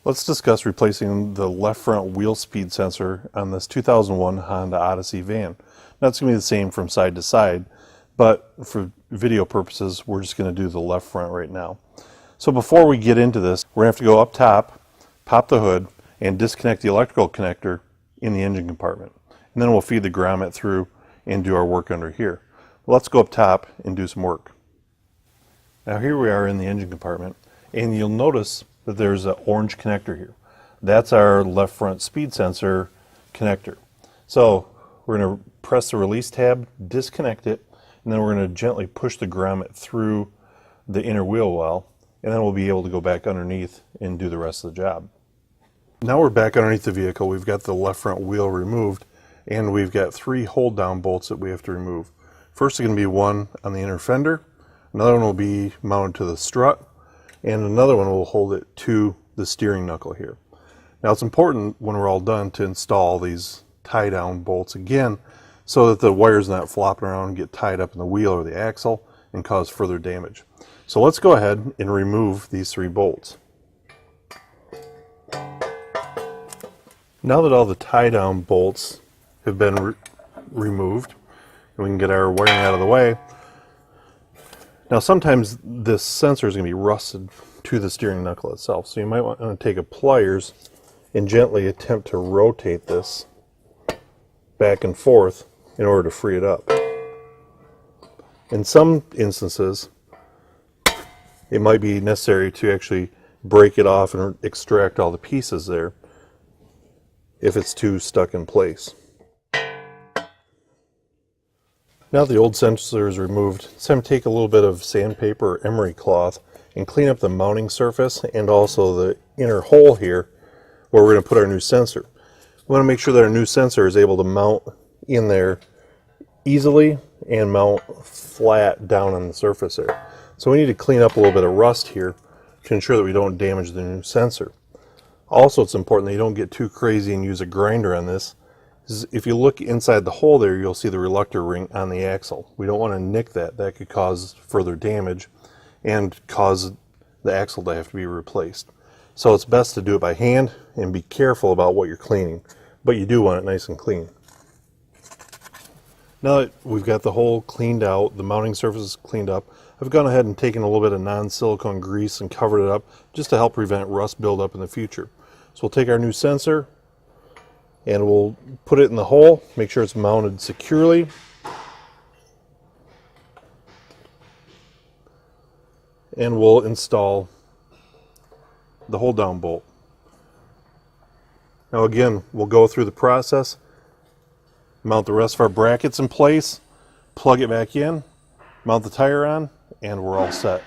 Let's discuss replacing the left front wheel speed sensor on this 2001 Honda Odyssey van. Now it's going to be the same from side to side, but for video purposes, we're just going to do the left front right now. So before we get into this, we're going to have to go up top, pop the hood, and disconnect the electrical connector in the engine compartment. And then we'll feed the grommet through and do our work under here. Let's go up top and do some work. Now here we are in the engine compartment, and you'll notice that there's an orange connector here. That's our left front speed sensor connector. So we're going to press the release tab, disconnect it, and then we're going to gently push the grommet through the inner wheel well, and then we'll be able to go back underneath and do the rest of the job. Now we're back underneath the vehicle. We've got the left front wheel removed, and we've got 3 hold down bolts that we have to remove. First is going to be one on the inner fender, another one will be mounted to the strut, and another one will hold it to the steering knuckle here. Now it's important when we're all done to install these tie down bolts again so that the wire's not flopping around and get tied up in the wheel or the axle and cause further damage. So let's go ahead and remove these 3 bolts. Now that all the tie down bolts have been removed and we can get our wiring out of the way, now sometimes this sensor is going to be rusted to the steering knuckle itself, so you might want to take a pliers and gently attempt to rotate this back and forth in order to free it up. In some instances, it might be necessary to actually break it off and extract all the pieces there if it's too stuck in place. Now the old sensor is removed, it's time to take a little bit of sandpaper or emery cloth and clean up the mounting surface and also the inner hole here where we're going to put our new sensor. We want to make sure that our new sensor is able to mount in there easily and mount flat down on the surface there. So we need to clean up a little bit of rust here to ensure that we don't damage the new sensor. Also, it's important that you don't get too crazy and use a grinder on this. If you look inside the hole there, you'll see the reluctor ring on the axle. We don't want to nick that. That could cause further damage and cause the axle to have to be replaced. So it's best to do it by hand and be careful about what you're cleaning, but you do want it nice and clean. Now that we've got the hole cleaned out, the mounting surface is cleaned up, I've gone ahead and taken a little bit of non-silicone grease and covered it up just to help prevent rust buildup in the future. So we'll take our new sensor and we'll put it in the hole, make sure it's mounted securely. And we'll install the hold down bolt. Now again, we'll go through the process, mount the rest of our brackets in place, plug it back in, mount the tire on, and we're all set.